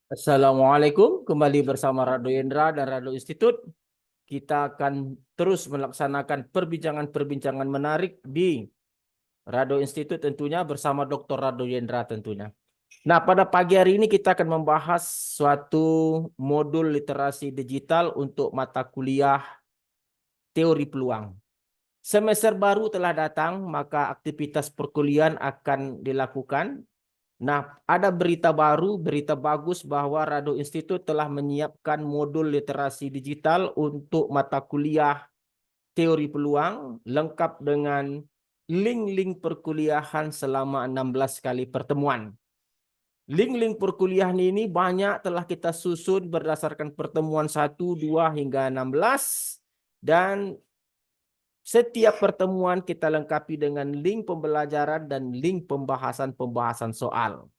Assalamualaikum, kembali bersama Rado Yendra dan Rado Institut. Kita akan terus melaksanakan perbincangan-perbincangan menarik di Rado Institut tentunya bersama Dr. Rado Yendra tentunya. Nah, pada pagi hari ini kita akan membahas suatu modul literasi digital untuk mata kuliah teori peluang. Semester baru telah datang, maka aktivitas perkuliahan akan dilakukan. Nah, ada berita baru, berita bagus bahwa Rado Institut telah menyiapkan modul literasi digital untuk mata kuliah teori peluang lengkap dengan link-link perkuliahan selama 16 kali pertemuan. Link-link perkuliahan ini banyak telah kita susun berdasarkan pertemuan 1, 2 hingga 16 dan setiap pertemuan kita lengkapi dengan link pembelajaran dan link pembahasan-pembahasan soal.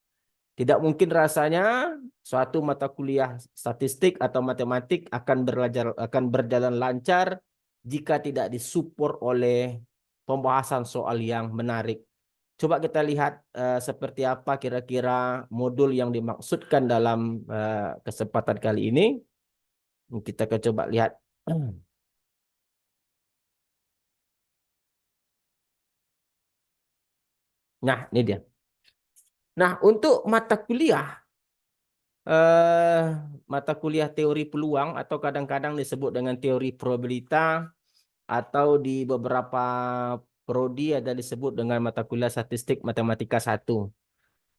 Tidak mungkin rasanya suatu mata kuliah statistik atau matematik akan berjalan lancar jika tidak disupport oleh pembahasan soal yang menarik. Coba kita lihat seperti apa kira-kira modul yang dimaksudkan dalam kesempatan kali ini. Kita akan coba lihat. Nah, ini dia. Nah, untuk eh, mata kuliah teori peluang atau kadang-kadang disebut dengan teori probabilitas atau di beberapa prodi ada disebut dengan mata kuliah statistik matematika 1.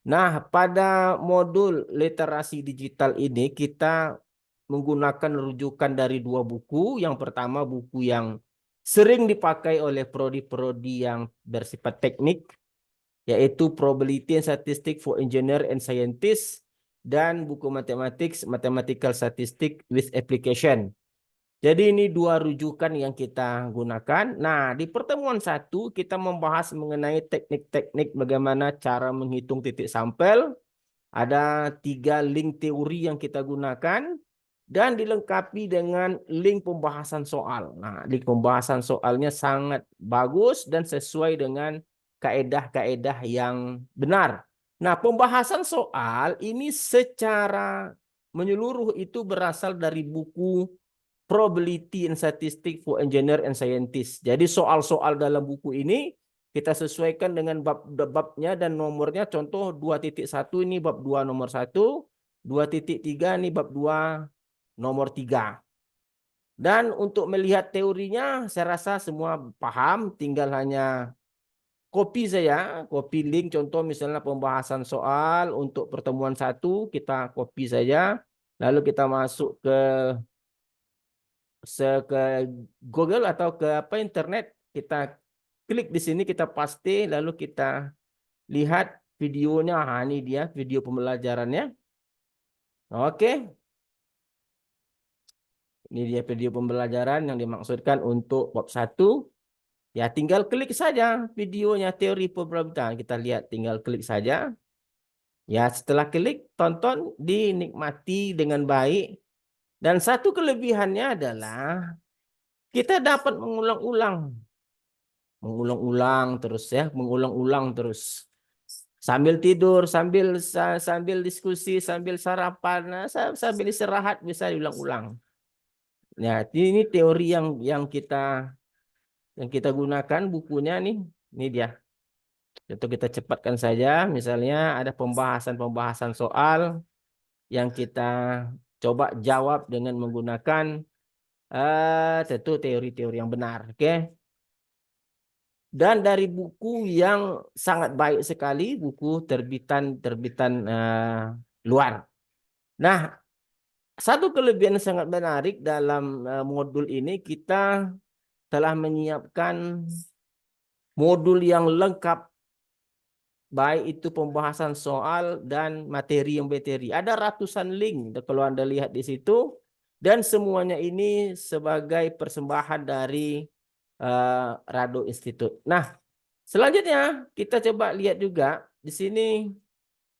Nah, pada modul literasi digital ini kita menggunakan rujukan dari dua buku. Yang pertama buku yang sering dipakai oleh prodi-prodi yang bersifat teknik, yaitu Probability and Statistics for Engineer and Scientist dan buku Mathematical Statistics with Application. Jadi ini dua rujukan yang kita gunakan. Nah, di pertemuan 1 kita membahas mengenai teknik-teknik bagaimana cara menghitung titik sampel. Ada 3 link teori yang kita gunakan dan dilengkapi dengan link pembahasan soal. Nah, link pembahasan soalnya sangat bagus dan sesuai dengan kaedah-kaedah yang benar. Nah, pembahasan soal ini secara menyeluruh itu berasal dari buku Probability and Statistics for Engineer and Scientist. Jadi soal-soal dalam buku ini kita sesuaikan dengan babnya dan nomornya. Contoh 2.1 ini bab 2 nomor 1, 2.3 ini bab 2 nomor 3. Dan untuk melihat teorinya saya rasa semua paham, tinggal hanya copy saja, copy link contoh misalnya pembahasan soal untuk pertemuan 1 kita copy saja. Lalu kita masuk ke Google atau ke internet, kita klik di sini, kita paste, lalu kita lihat videonya. Ini dia video pembelajarannya. Oke, ini dia video pembelajaran yang dimaksudkan untuk bab 1. Ya, tinggal klik saja videonya teori probabilitas. Kita lihat, tinggal klik saja. Ya, setelah klik, tonton, dinikmati dengan baik. Dan satu kelebihannya adalah kita dapat mengulang-ulang terus ya, mengulang-ulang terus. Sambil tidur, sambil diskusi, sambil sarapan, nah, sambil istirahat bisa diulang-ulang. Ya, ini teori yang kita gunakan bukunya nih. Ini dia. Untuk kita cepatkan saja, misalnya ada pembahasan-pembahasan soal yang kita coba jawab dengan menggunakan tentu teori-teori yang benar, oke? Dan dari buku yang sangat baik sekali, buku terbitan luar. Nah, satu kelebihan yang sangat menarik dalam modul ini, kita telah menyiapkan modul yang lengkap, baik itu pembahasan soal dan materi. Ada ratusan link kalau Anda lihat di situ, dan semuanya ini sebagai persembahan dari Rado Institute. Nah, selanjutnya kita coba lihat juga di sini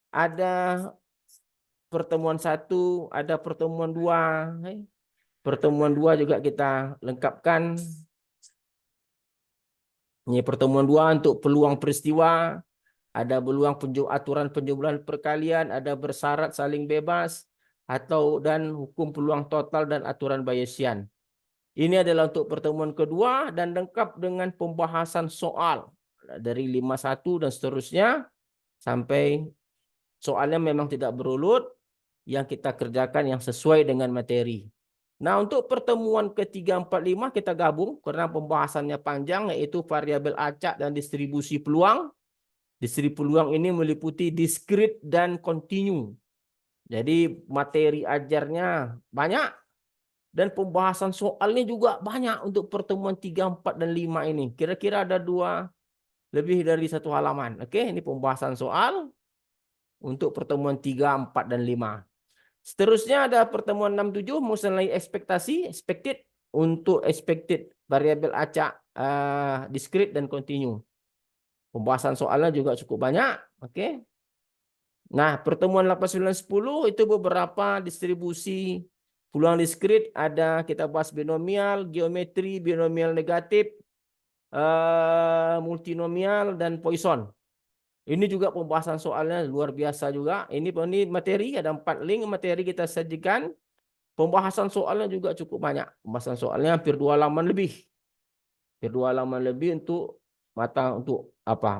ada pertemuan 1, ada pertemuan 2. Pertemuan 2 juga kita lengkapkan. Ini pertemuan 2 untuk peluang peristiwa, ada peluang aturan penjumlahan perkalian, ada bersyarat saling bebas, dan hukum peluang total dan aturan Bayesian. Ini adalah untuk pertemuan kedua dan lengkap dengan pembahasan soal dari 51 dan seterusnya sampai soalnya memang tidak berurut yang kita kerjakan yang sesuai dengan materi. Nah, untuk pertemuan ketiga, 4, 5 kita gabung karena pembahasannya panjang, yaitu variabel acak dan distribusi peluang. Distribusi peluang ini meliputi diskrit dan kontinu. Jadi materi ajarnya banyak dan pembahasan soalnya juga banyak untuk pertemuan 3, 4, dan 5 ini. Kira-kira ada lebih dari 1 halaman. Oke, ini pembahasan soal untuk pertemuan 3, 4, dan 5. Seterusnya ada pertemuan 6, 7 mengenai ekspektasi, expected untuk expected variabel acak, diskrit dan kontinu. Pembahasan soalnya juga cukup banyak. Oke. Nah, pertemuan 8, 9, 10 itu beberapa distribusi peluang diskrit. Ada kita bahas binomial, geometri, binomial negatif, multinomial, dan Poisson. Ini juga pembahasan soalnya luar biasa juga. Ini materi, ada 4 link materi kita sajikan. Pembahasan soalnya juga cukup banyak. Pembahasan soalnya hampir 2 halaman lebih. Hampir 2 halaman lebih untuk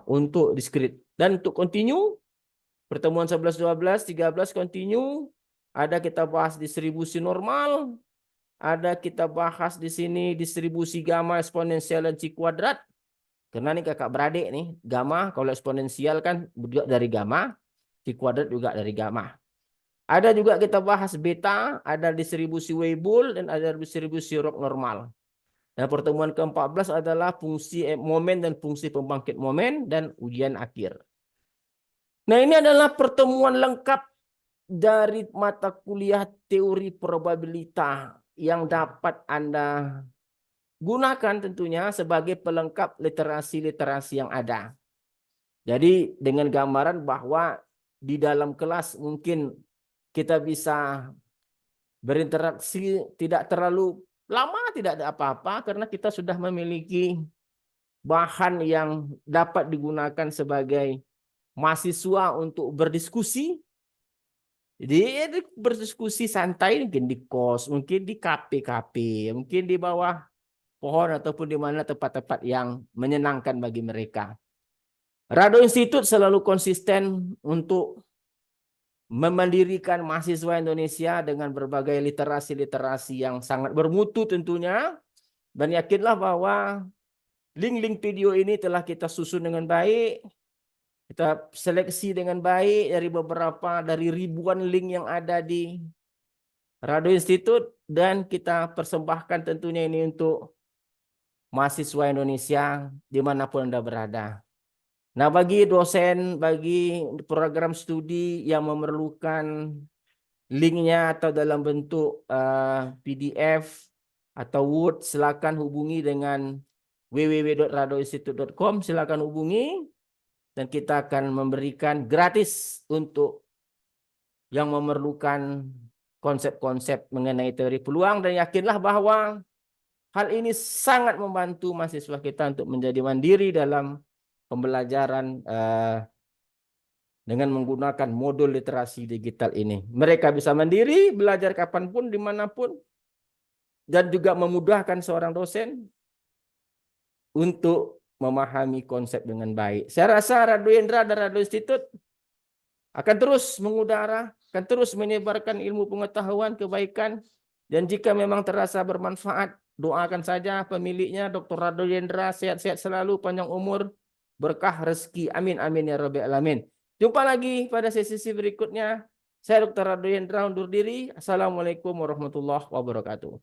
Untuk diskrit. Dan untuk continue, pertemuan 11, 12, 13 continue. Ada kita bahas distribusi normal. Ada kita bahas di sini distribusi gamma, eksponensial, dan C kuadrat. Karena ini kakak beradik nih, gamma kalau eksponensial kan juga dari gamma, C kuadrat juga dari gamma. Ada juga kita bahas beta, ada distribusi Weibull, dan ada distribusi Rock normal. Dan pertemuan ke-14 adalah fungsi momen dan fungsi pembangkit momen dan ujian akhir. Nah, ini adalah pertemuan lengkap dari mata kuliah teori probabilitas yang dapat Anda gunakan tentunya sebagai pelengkap literasi-literasi yang ada. Jadi dengan gambaran bahwa di dalam kelas mungkin kita bisa berinteraksi tidak terlalu lama, tidak ada apa-apa karena kita sudah memiliki bahan yang dapat digunakan sebagai mahasiswa untuk berdiskusi. Jadi berdiskusi santai mungkin di kos, mungkin di kafe-kafe, mungkin di bawah pohon ataupun di mana tempat-tempat yang menyenangkan bagi mereka. Rado Institute selalu konsisten untuk memandirikan mahasiswa Indonesia dengan berbagai literasi-literasi yang sangat bermutu tentunya. Dan yakinlah bahwa link-link video ini telah kita susun dengan baik. Kita seleksi dengan baik dari ribuan link yang ada di Rado Institute. Dan kita persembahkan tentunya ini untuk mahasiswa Indonesia dimanapun Anda berada. Nah, bagi dosen, bagi program studi yang memerlukan linknya atau dalam bentuk PDF atau Word, silakan hubungi dengan www.radoinstitute.com, silakan hubungi dan kita akan memberikan gratis untuk yang memerlukan konsep-konsep mengenai teori peluang. Dan yakinlah bahwa hal ini sangat membantu mahasiswa kita untuk menjadi mandiri dalam pembelajaran dengan menggunakan modul literasi digital ini. Mereka bisa mandiri, belajar kapanpun, dimanapun, dan juga memudahkan seorang dosen untuk memahami konsep dengan baik. Saya rasa Radio Hendra dan Radio Institute akan terus mengudara, akan terus menyebarkan ilmu pengetahuan, kebaikan, dan jika memang terasa bermanfaat, doakan saja pemiliknya, Dr. Radio Hendra, sehat-sehat selalu, panjang umur, berkah rezeki, amin amin ya rabbal alamin. Jumpa lagi pada sesi berikutnya. Saya Dr. Radio Hendra undur diri. Assalamualaikum warahmatullahi wabarakatuh.